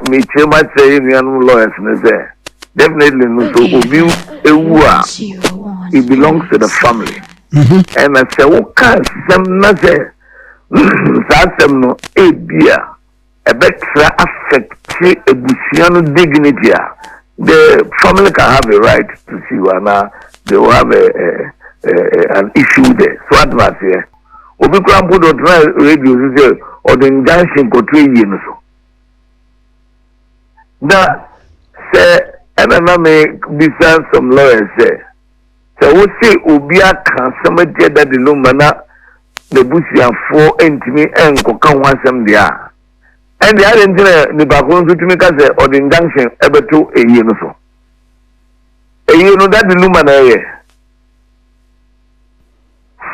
me chema say union lawyers definitely no so obi ewu it belongs to the family. And I say who can some na say some no ebia a better affect a dignity. The family can have a right to see one. They will have an issue there. So what was here? Obi can put on radio or the injunction go 3 years. Now, say, and I may be some lawyers say. So we say Obia can somebody that the Lumana, the Busia 4 entity and Cocan one some there. And the other engineer, the background to make us or the injunction ever to a year or so. A year know that the Lumana.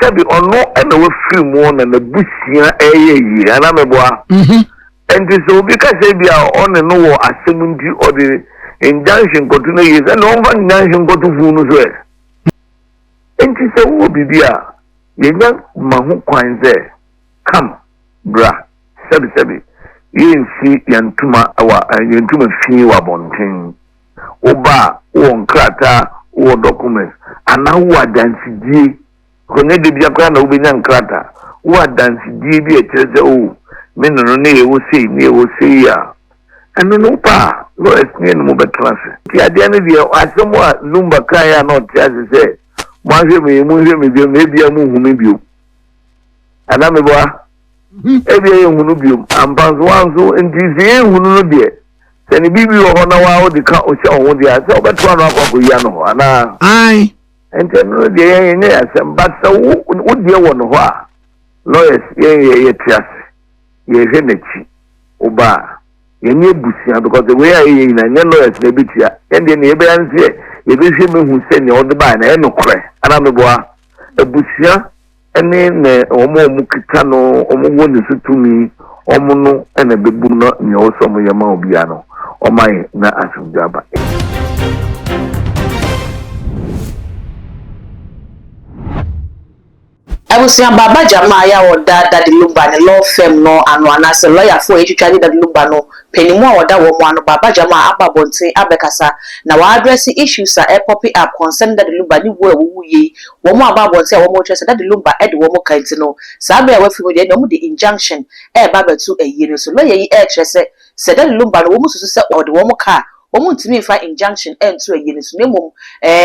Sabi or no, and the free more than the Busia a year, and I'm a boy. And so because they are on and no assembly or the injunction continue years, and no one injunction go to Funus. And she said, who be there? You young Mahu Quine there. Come, bra, Sabi. You see Yantuma, our Yantuma Fiwa Bonting. Oba, on Krata, or documents. And now what dance G. Connected Yakana Ubinan Krata. What dance G be a treasure? Oh, men on near will see ya. And no pa, no near mobile class. The identity I somewhat Lumba Kaya not as I say. Maybe a move, maybe. And I'm a boy. Every young and bounce one so in this who know dear. Then be on our the car or show on the other, but one of Yano, and I and tell the yes, but so would you want to lawyers, ye trust, ye energy, Oba, ye near Busia, because the way I in a lawyers, maybe, and then the answer, you be him who send you on the ban, and no cry, and I'm a boy, a Busia. And then Omo Mukitano, Omo won to me, Omono, and a bibuna, and also my Biano, or my na Asujaba. I will say Baba Jamaya or that the Lubano law firm no and one as a lawyer for educated that Lubano, Pennymo or that woman, Baba Jama, Abba Bonte, Abekasa. Now address the issues are a poppy up concerned that the Lubani were ye, one more about Bonte, one more chest that the Lumba Ed Womo Kaitino, Sabe away from the injunction, Baba to a year so lawyer said that Lumba almost or the Womo car. To me, fight injunction and to a unit minimum,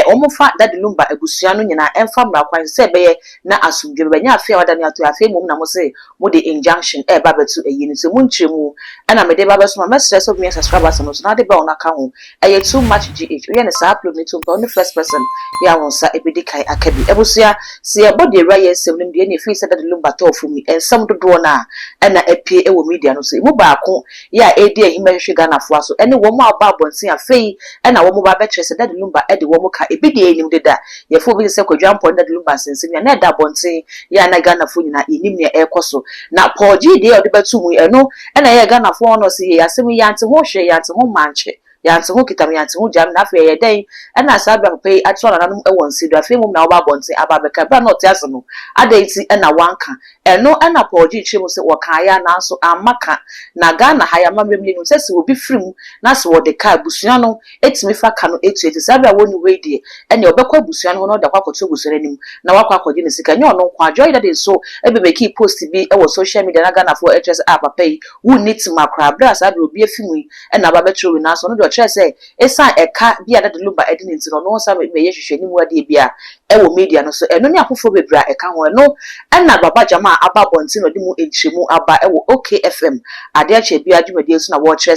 almost fat that the Lumba Ebusiano and family quite say, na assume you when you feel than you to a famous Namose, would the injunction, Baba to a unit, so Munchimu, and I'm a debabas, my message of me as subscribers and was not a bone account. I had too much GH, we and a upload me to on the first person, Yawansa, Ebidikai, Akabi, Ebusia, see a body raya, sending the any face that the Lumba told for me, and some to draw now, and I appear a media no say, Mubako, ya, a dear, he may shigana for so any woman about a fee and a woman betches that the Lumba Eddie Womoka, a big day did that. Your four will say, jump on that Lumba since in your net that bonte, Yana Gana Funina, in air coso. Now, Paul G. Day or the Batumi, and no, and I gonna phone or see, I see me yan to wash a yan to home manche. Yan to hook it, and yan to jam naffy a day, and I said, pay at one and one see the film now bonte, Ababaka, but not Yassano. A daisy and a wanka, and no Anna Paul G. Chimus or Kaya, Naso, and Maka, Nagana, higher mammy, says will be free. That's what the car Busiano, it's me for cano 887. I won't wait there, and your Beko Busiano, not the Quaco Busenim. Now, Quaco Genesis, and you know, quite joy that is so. Every keep post to be our social media, Nagana for HS Abba pay. Who needs my crab? Brass, I will be a film, and Abba Betro in us on the chest say, a sign a car be at the Lumba Edinson, or no, some may issue anywhere de beer, Ewo media, no so, and only a phobe bra, a can no, and Baba Jama, Abba Bonsino, Dimu, Chimu, Abba, OKFM, Adache, Biaju, Deals, and watch,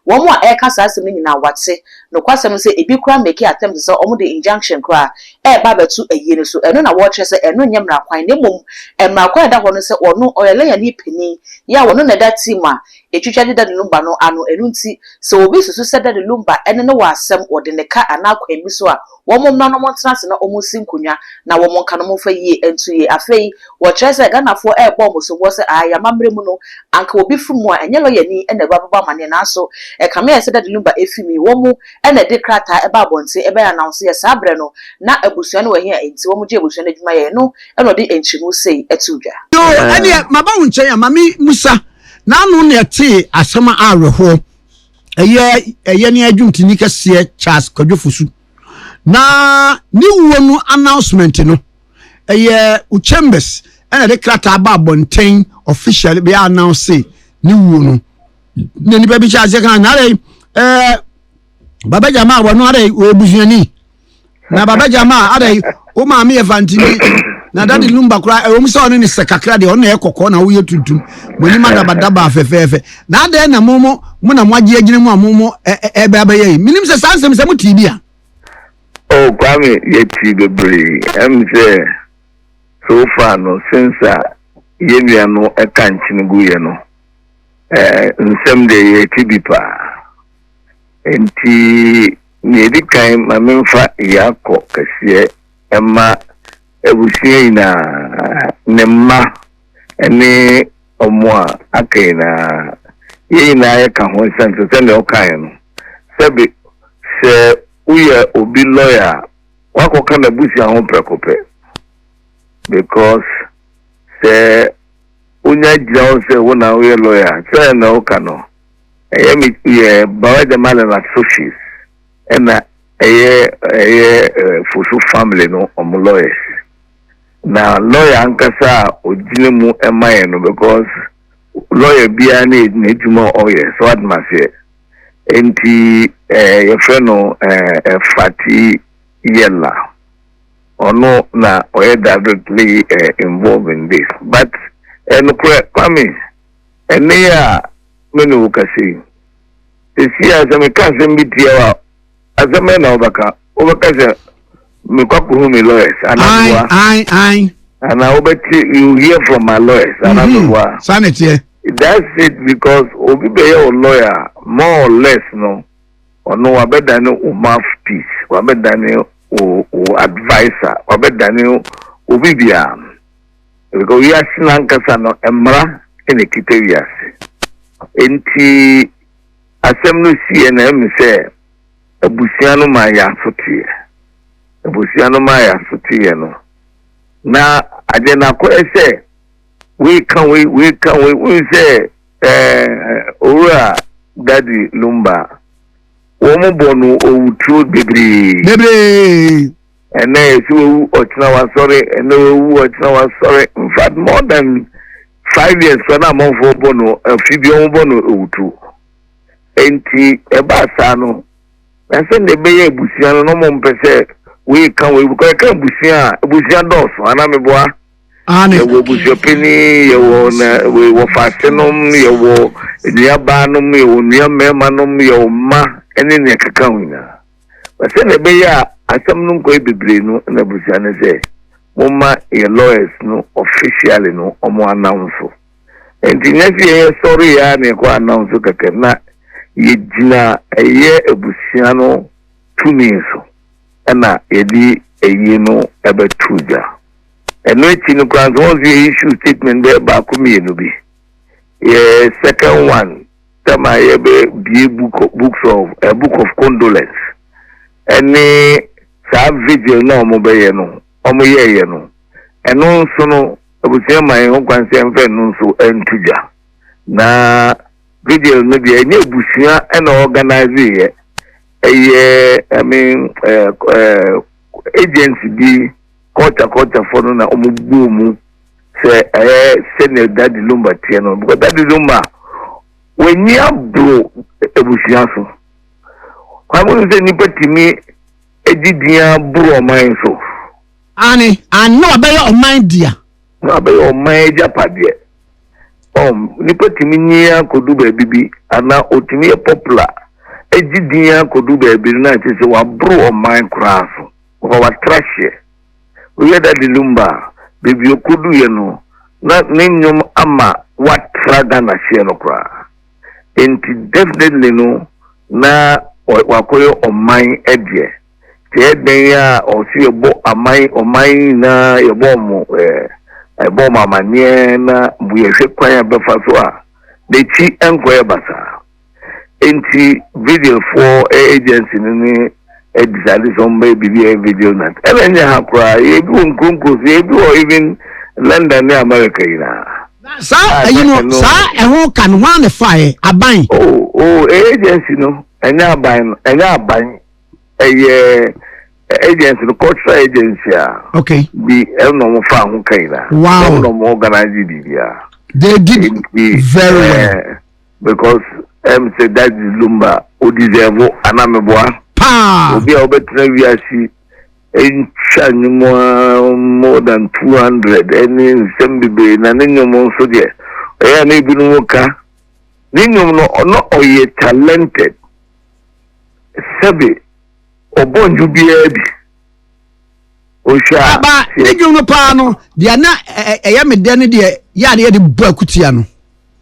one more air cancer in our what say, no question say, if you cry, make attempt to sell almost the injunction cry, Baba to a year so, and no watch, and no yamra, quite name, and my quiet that one say, or no, or a lay a penny, ya, one on that teamer, a teacher did that Lumba no, and Enunti, so we said that the Lumba, and no was some or the car, and now came Miswa, one more non monsters and almost sinkunya, now one more can move for ye and 2 year affair, what chess I got for air bomb, so was I am Mamremuno, uncle be from more and yellow yenny and the Baba man and also. A camera said that Lumba Efimi Womu and a decrata about Bonse, a bear announced a Sabrano, not a Busiano here in Tiwamuja Busian Mayeno, and what the ancient will say a tuja. No, and yet, my bone say, Mammy Musa, now only a tea as summer hour home. eye ne adwuntini kese Charles Kwadwofusu na ni wo no announcement no u chambers and the krata ba bonten official be announce ni wo no ne ni baby Charles kan na Baba Jama wa no are obusuani na Baba Jama are o ma me evantini na Daddy Lumba kura o mso no ni sekakra de o na ekoko na wo yetuntum moni madabadaba afefefe na ade na momo mo na moagye agine mu amomo ebe abaye minim se sansem se mutibia oh kwame yeti bebre say so far no since yemia no eka nchinigu ye no nsem de yeti bipa enti nedi kan mamemfa yako kase ema ebusie na nemma ene omwa akaina yina ya ka ho sense se ne okan no sebi se uye obi lawyer wakoka na busi ahụ prekope because se unya jira se wona uye lawyer se na oka no eye mi ye Baba Jama na associates ena eye fusu family no omo lawyers na lawyer ankasa ojine mu emaye no because lawyer bia na ejuma oye so admase enti your friend no Fati Yella ono na oye directly involved in this but kwame ya menu ukasi esi azame kanse mbitiwa azame na obaka se mekwakuhu mi lawyers anabwa and I obeti you hear from my lawyers anabwa sanity that's it because obi be your lawyer more or less no ono wabedane o mouthpiece wabedane o advisor wabedane o bibia because we are sinankasa no emra ene kitewiyase enti asem no sie na em se abusiano ma ya sotie no na ade na ko ese we can say ora Daddy Lumba womo bonu owutu bebre ene so ochina wa sorry ene owu ochina wa sorry in fact more than 5 years kana mo fo bonu fibio bonu owutu enti eba sa no na se ne beye busia no mo mpese we can busia dos ana meboa ane wo busia peni yewo na we wo fasenom yewo niabanum yewo niamemanom yewo ma ene ne kaka wina wase ne beya asam no ko bebre no na busia ne se mumma ye lawyers no officially no omo announce enti nyasi ye sorry ya ne ko announce kaka na ye jina eye ebusia no tuminso ena edi eyi no ebetuja eno echi no kwanzo once issue statement be ba kumi no bi ye second one tama ye be books of a book of condolence eni sa video na omo be ye no omo ye no eno nso no ebusia man ho kwanse mfe no nso entuja na video no bi enye ebusia ena organize ye I mean agency bi culture for na omubumu se ne Daddy Lumba tie no because Daddy Lumba when you bro ebusia so kwa mo se ni patimi ejidia bro man so ani no abeyo o mind dia no abeyo o mind japade ni patimi nia kodu ba bibi ana otimi popular ejidia kodu ba bibi na tese wa bro o mind kraso wa trash we Daddy Lumba baby okudu ye no na ninyum ama watraga na she no kra enti definitely no na wakoyo oman edie te den ya o si ebo amai oman na yebo mo ebo mama nie na bu ye hwe kwan abefa so a de chi enkoye basa enti video for agency ni decided some baby video not even hakura you go or even London America Sa you know sa e ho kan one the fire aban. Oh agency no enya aban agency no cultural agency. Okay. Bi no mo fa ho kan na. Wow. No mo organize dia. They did very well. Because say that is Lumba o deserve anameboa. Pa. Obi a obetra wiasi in more than 200 and sembe na nyom so de e na ebinu ka nyom no oye talented sebe obonju bia bi o sha ba nyom no pa no dia na eya me de ne de ya de bu akutia no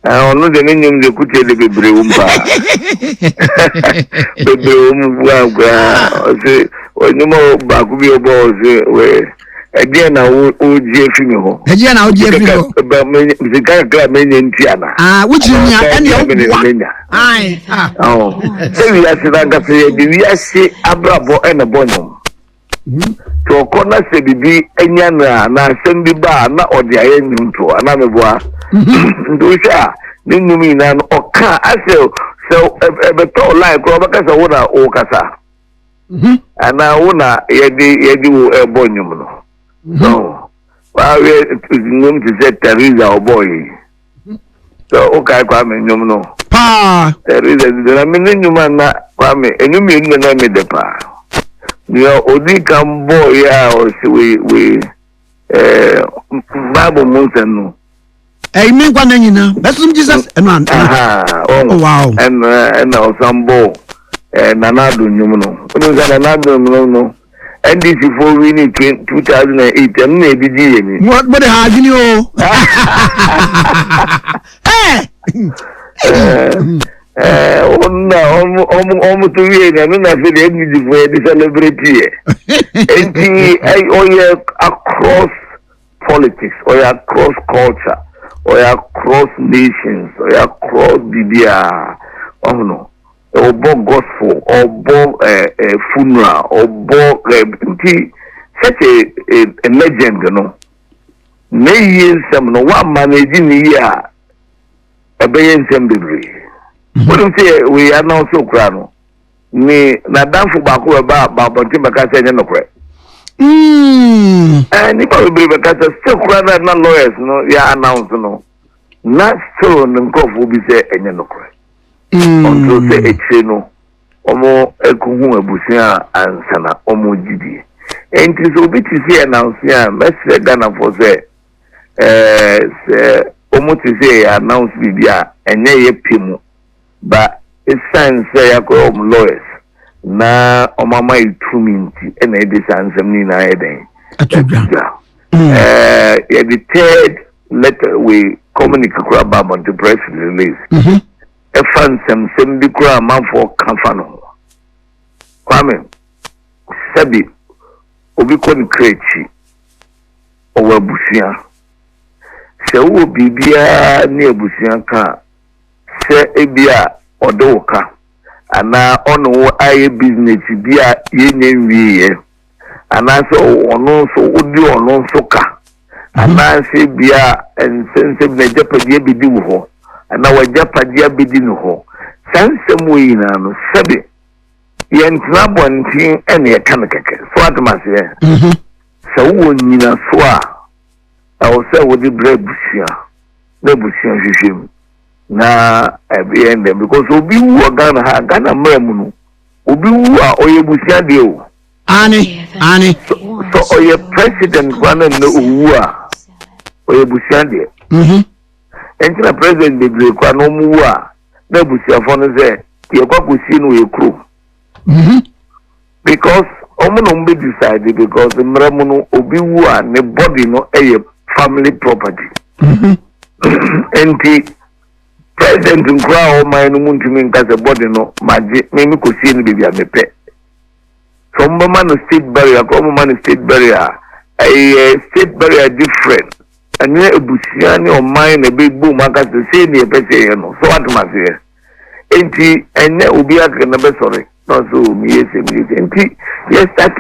ono de nyom de kutie de bebre umpa bebre umpa gwa se onimo ba ku bi obo se we eje na oji efimi ho eje na oji efimi ho ba me zika kra me ntiana wuchi nya ene o ai se wi asira ga se bi wi ase abrabo ene bonum to kona se bibi enya na sembi ba na odi aye nyunto ana meboa ndo sha ninumi na oka ase so ebeto like ko baka se wona o kasa ana wona yedi wo ebonyum no no wa we ngum ti se Teresa o boy so o kai kwa me nyum no pa Teresa na me nyum na kwa me enumi enu na me de pa ni odi kan boy ya o se we Bible Moses no me kwa na nyina besum Jesus eno oh wow and osambo nanado nyum no onu za nanado no NDC for winning 2008 am na ediji yemi what but ha gini o omu to we na fe de NDC for the celebrity enti oye across politics or across culture or across nations or across Biblia no obo gospel obo funeral obo such a legend no na some no one manage ni ya ebeyen sembebre what do say we announce okra no ni na danfo ba ko ba bonti baka say no kre nipa we be kata still kura na lawyers no ya announce no na still nkofu bi say enye no kura until say eche no omo ekuhu abusia ansana omo gidi enti so bi ti say announce ya message Ghana for say omo ti say announce bi a enye ye pimu ba it sign say ya ko lawyers na omama ituminti ena edisa ansem ni na eden the third letter we communicate about the press release fansem sembi kura manfo kanfano kwame sabi obi kon krechi owa busia se wo bibia ni ebusia ka se ebia odoka ana ono aye business bia yenye wiye ana so ono so odi ono so ka ana se bia ensense na japadie bidi wo ana wa japadie bidi no ho sansem we na no sebe yentra bontin ene ye kan keke so atmase so wo nyina so a o se wo di brebusia na busia hwehwem na end because obi wu Ghana mramu no obi wu a oyebusia de o ani so oye president kwana no wu a oyebusia de entina president de bre kwana mu wu a na busia fo no se ye kwakosi no ye kro because omo no mbe decide because mramu no obi wu a ne body no eye family property enti president nkwa o man no muntumi nkase body no maje me ko sie no bibia mepe so mbama no state barrier ko mbama no state barrier state barrier different anye ebusia ni o man na be gbo maka se ni epese no so atmase enti enye obi aka na be sorry no so mi yese enti yes start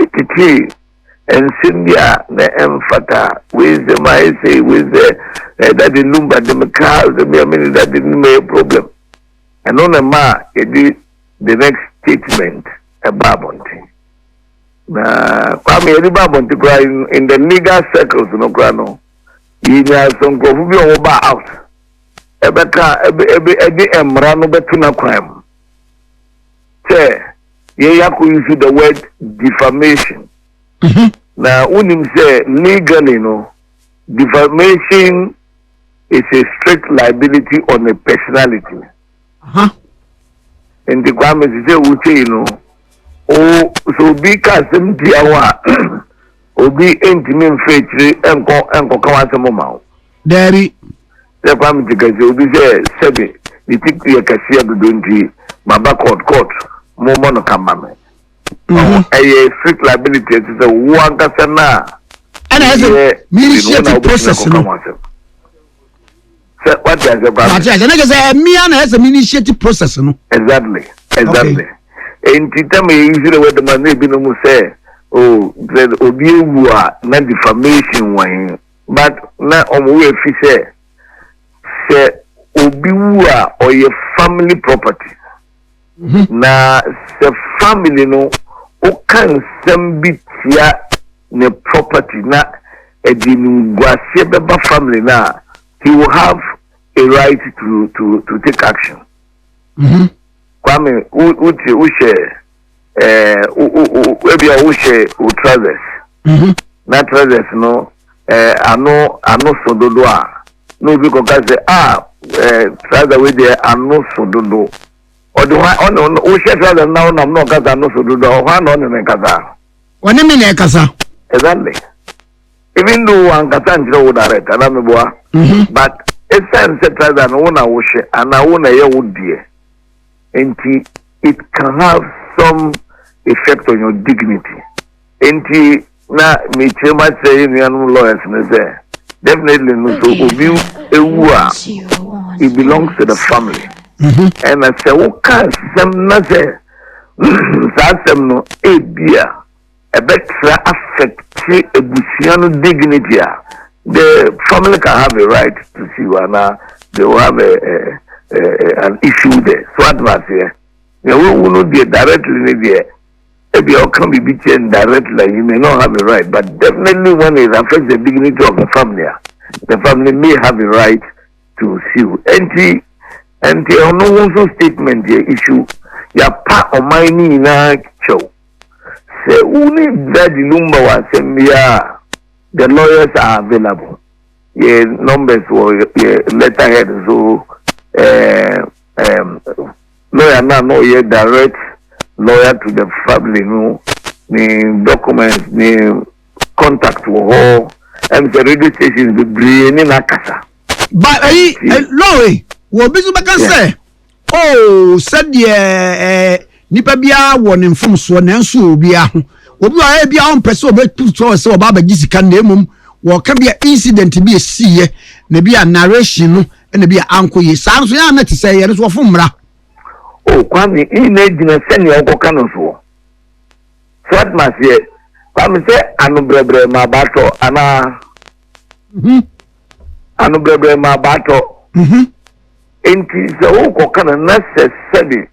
and Cynthia na emfata with the my say with the that the lumba the cars the mean that didn't make a problem. And on a ma the next statement a babonti. Na kwame eri babonti cry in the legal circles no grano. You have some go out. Ebeka ebe emra no betuna crime. Say ye use the word defamation. Now unim say legally no defamation is a strict liability on a personality. And the government say uche no oh so be kasem diawa obi entimi mfetri enko kawasem ma Daddy the government say obi say sebe the tikti akasia do nti maba court mo no kamame a strict liability is a one kasana and as a ministry process no what does the government say me and as a ministry process no exactly and tell me usually what the man be no say oh the obi wu a na defamation wan but na omo we say obi wu a or your family property na the family no o kan sembi tia ne property na edinungwase beba family na he will have a right to take action. Kwame we share we share trousers. Na trousers no ano sododo a no bi ko ka say trousers we there ano sododo or the one on we share trousers now no ka ano sododo one on me kaza one me na kaza exactly even though one kata njiro wo direct ana me boa but it's sense trousers no na wo share ana wo na ye wo die and it can have some effect on your dignity. And na me chema say in lawyers say definitely no so obi it belongs to the family. And I say okay some na say some no ebia a better affect ebusiano dignity. The family can have a right to see one they will have an issue there. So what was here? You will not be directly there. If you can be beaten directly, you may not have a right. But definitely when it affects the dignity of the family may have a right to sue. And the no statement here issue. Ya part of my na show. Say only that the lumba was the lawyers are available. Yeah, numbers were letterhead so lawyer now no yet direct lawyer to the family no ni documents ni contact wo and the radio station be bring na kasa but lawyer wo bisu baka say oh said nipa bia wo ne mfom so na nso obi a obi a bia on pese obetu so se oba ba gisika na emum wo ka bia incident bi esiye na bia narration no na bia anko yi san so ya na ti say yere so fo mra oh kwami ina gina sene okoka no so what must ye kwami say anu brebre ma bato ana anu brebre ma bato enti se okoka no necessary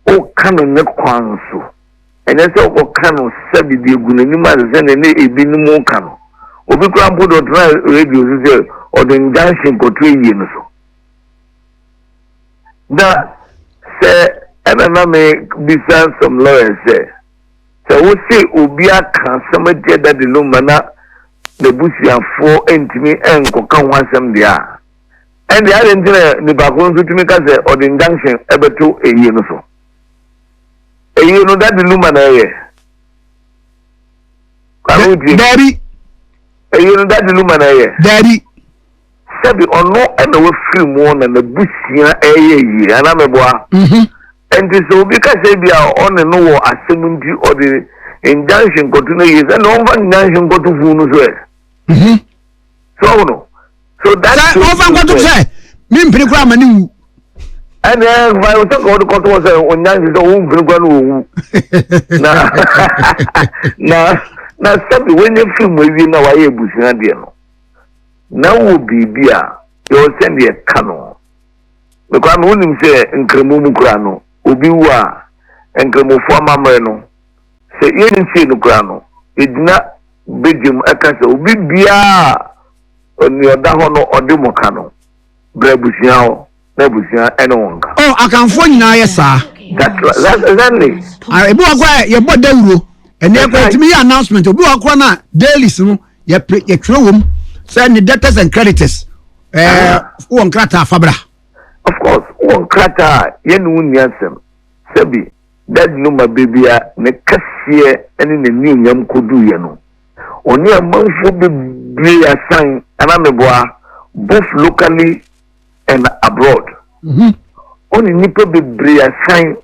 o kanu ne kwanso ene se okoka no sabi de gunani ma se ne ebi ni mu kanu obi kwa mpodo tra radio se o de junction kotwe yi no so da say na me bisa some lawyers say so we say obi aka somebody that the lumba na the busianfo entimi enko kan wansem dia and the other thing the background to me ka say o the junction ebeto eyi no so eyi no that the lumba na ye daddy eyi no that the lumba na ye daddy sabi ono na we free mo na busia eyi ana meboa and so because they be on no war assembly or the injunction continue is and over injunction go to funu so no so that over go to say me mpiri kwa mani wu and then why we talk about the court was on injunction so mpiri kwa no na sabi when you film we na why ebusia de no na wo bibia yo send ye kano because no nim say nkremu mu kura no obi wa nkremu fo amamre no say ye nsi no kura no edina begem aka say obi bia oni oda ho no odimo kano brabusia ho brabusia ene wonka oh akanfo nyina ye saa that's exactly ebu akwa ye boda wuro ene akwa timi ye announcement obi akwa na dailies no ye twerɛ wom say ni debtors and creditors won krata fabra of course won krata ye no niasem sabi that number bibia ne kase ene ne nyam kodu ye no oni amanfo be assign anameboa both locally and abroad oni nipa be assign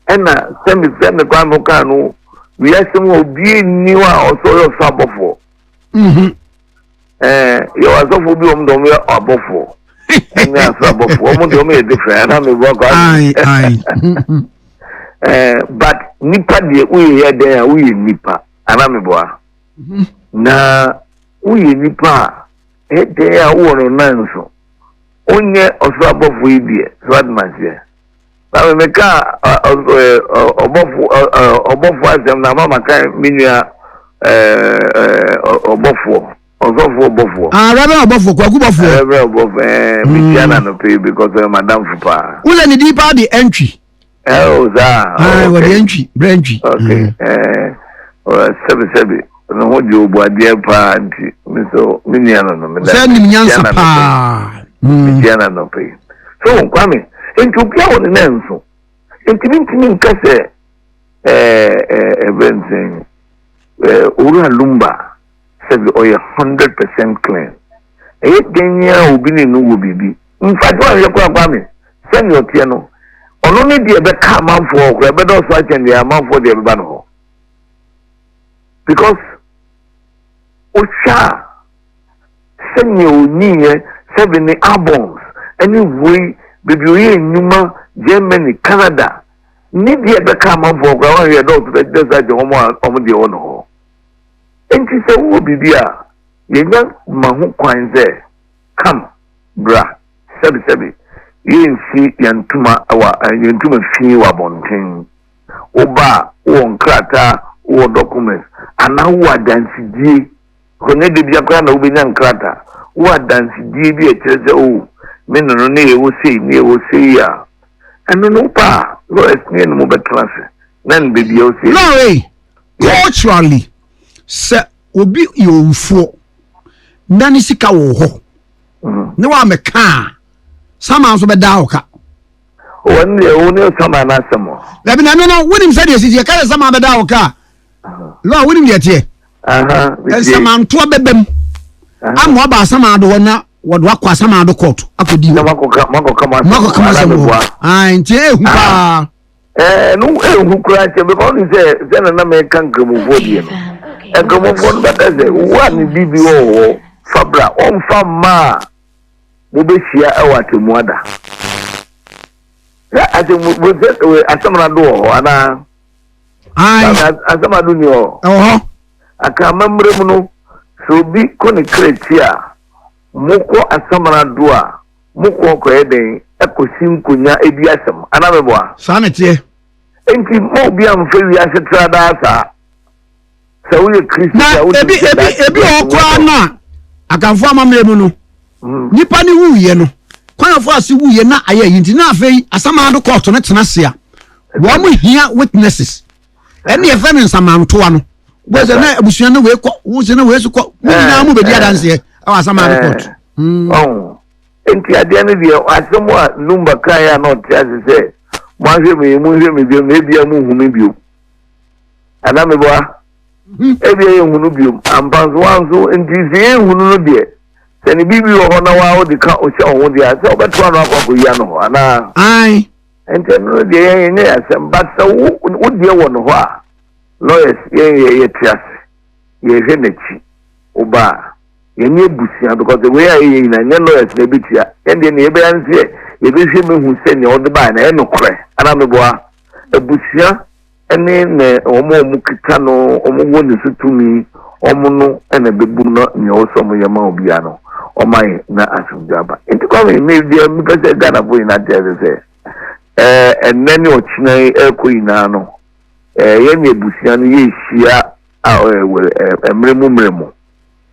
ena send kwa no kanu we asem obi ni wa osoyo sabofo yo asofo bi om dom abofo enya sabofo om dom e different anameboa kwa but nipa de we here there we nipa anameboa na uye nipa ede a wo no nanso onye oso abofo ibie so admanse ba me ka obofo azem na mama kan minua obofo osofo obofo rabe obofo kwaku obofo rabe obofo mi tiana no pay because madam fupa ule ni dipa di entry za wa di entry brentry okay sebi no ho di obuade pa anti so miniano no me da se ni nyansa pa miniano no pe so kwame enti obia won na nso enti nkase benzen uru lumba said oye 100% clean denya obi ni no wo bibi mfado an yakwa kwame send your tie no ono ne die be ka manfo ko be do so achende ya manfo de be ba no because Osha send your niye 7 albums anyway baby we nyuma Germany Canada ni die be ka manfo ko wa ye do to just like omo de ono enti se wo bibia yenya mahu kwanze kam bra sebi yensi yantuma awa yantuma fi wa bonten oba won krata wo documents ana wo adansidie kone de bia kwa na obenya nkrata wo adansidie bi ekyereze o me no ne ewo sei ya eno no pa lo esne no mo betrase nan bibia o sei no way culturally se obi yowfo nani sika wo ho ne wa meka sama so be da oka woni sama na samo lebi na no wonim se de sisi ka sama be da oka lo wonim de tie sama nto bebem amo ba sama do na wodo akwa sama do court akodi wo mako kama nti ehu pa no ehu kura che be ko ni se na me kan gamu fodi no gamu fodi bata ze wani bibi wo fabra on fama mo be sia awatemu ada ya ate mo se asamana do ho ana asamana do ni ho aka mamre mu no so bi ko ni kretia moko asamana do a moko ko eden ekosim kunya ebi asem ana meboa sa na tie enti mo bi am fe wi ase trada sa sa wo ye Christian wo ebi okwa na akanfo amamre mu no nipa ni wuye no kwanafo ase wuye na aye yinti na afei asama do court no tena sia wo mo hia witnesses ene ye fe nsamantoa no bo se na abusuan na we ko wo se na we so ko mo na mo bedi adanse asama do court enti ade ne die asemo a number kan ya no tia se mo ahwe me bio me bia mo hu me bio ana me boa ebia ye hunu bio ambanzo wanzo enti ze hunu no die seni bibi wo na wa odi ka o se o wodi a se obeto na akwa ko ya no ho ana ai enti no de ye nye asem but so wo de wo no ho a lawyers ye tias ye henechi oba ye nye busia because the way ye na nye lawyers na bitia ende ne ye be anse ye be hwe me hu se ne odi ba na e no kre ana me boa ebusia ene ne omo kita no omo woni sutumi omo no ene bebu no nye oso mo ye ma obi ano omai na asumdaba enti kwa me bia me pese Ghana boy na tell say enani ochina ekoyina no ye ne busia no ye hia emremu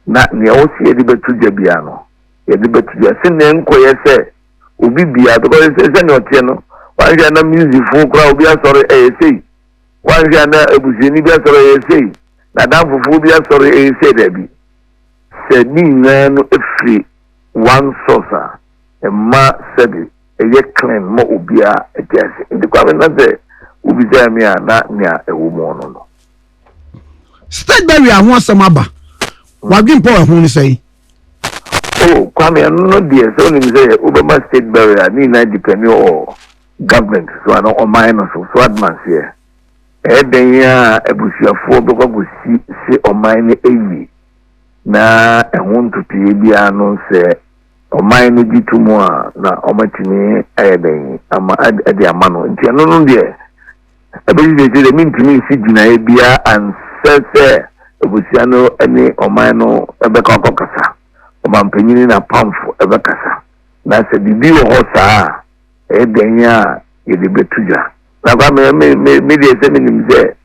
na ne osi edi betuja bia no ye di betuja sin ne nkoye se obi bia because se ne otie no wan ja na music fu kra obi asori sei wan ja na ebusieni bia asori sei na dan fufu bia asori sei da bi se ni no efri one source ma sabi eye clean mo obia etiase ndi kwa na se obi za mi na nya ewo mo no state barrier ho asama wadwin po ho ni sei kwa me no dia so ni say Obama state barrier ni na depend on government so ano o minus so advance here den ya ebusuafo be kwa si o mine eyi na ehun tutu bia no se o mine ditumu a na o matini ayeden ama ade amano nti no no dia ebi de mintimi si gina bia and se ebusiano ene o mine ebe ka kokasa o mampanyini na pamfo ebe kasa na se bibi wo saa den ya yede betuja na kwa me de se minimze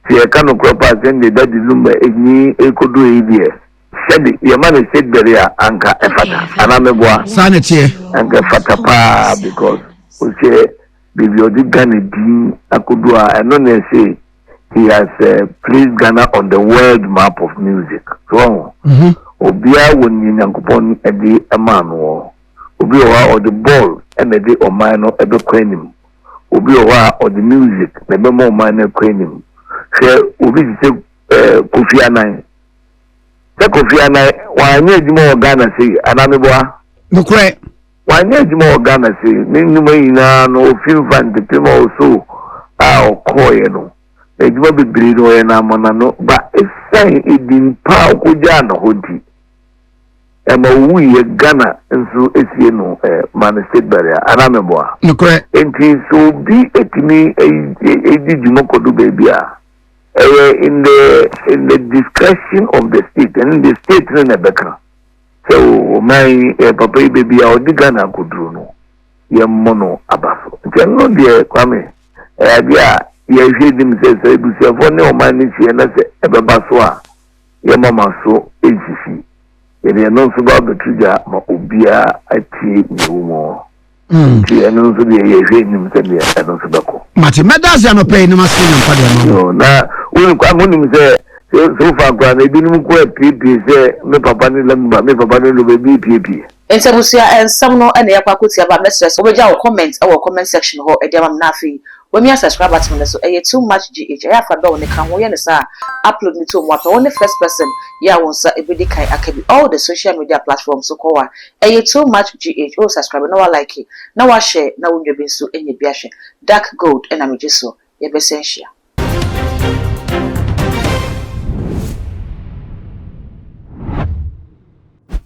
se ka no kropa sende Daddy Lumba eni ekodo edie sede ye man state barrier anka efata anameboa sanete anka efata pa because we say bibi odi Ghana din akodo a eno na say he has placed Ghana on the world map of music so obia woni nyankopon edi emano obi o the ball and the omano ebe kwanim obi owa or the music na be more man kwanim se obi se Kofi Annan se Kofi Annan wa nya ejimo Ghana sei anameboa nokre wa nya ejimo Ghana sei ni numa ina no film fan de tema also a okoye no ejimo bibiri no ye na mona no ba esan edin pa okoja no hodi ema wuye Ghana nso esie no man state barrier anameboa nokre enti so bi etimi ejijimo kodu baby a in the discretion of the state and the state in the background so my papa baby a odi Ghana kodru no ye mono abaso enti no de kwame bia ye hwedim se ebusiafo ne o man ni sie na se ebebaso a ye mama so ejisi ye no so ba betuja ma obia ati niwo ti eno so de ye hwedim se de eno so beko mate medas ya no pay no masin mpade no na we kwa munim se so far kwa na ebinim ko pipi se me papa ni lamba me papa ni lo be pipi Ensebusia ensam no ene yakwa kotia ba message obeja wo comment comment section ho e dia mam na afi when you subscribe button so too much gh ya fa do ne kan wo ye ne sa upload ni to mo apa one first person ya won sa ebedi kai akabi all the social media platforms so ko wa too much gh o subscribe na wa like na wa share na wo nwe bi so enye bi ahwe dark gold ena meje so ye be sensia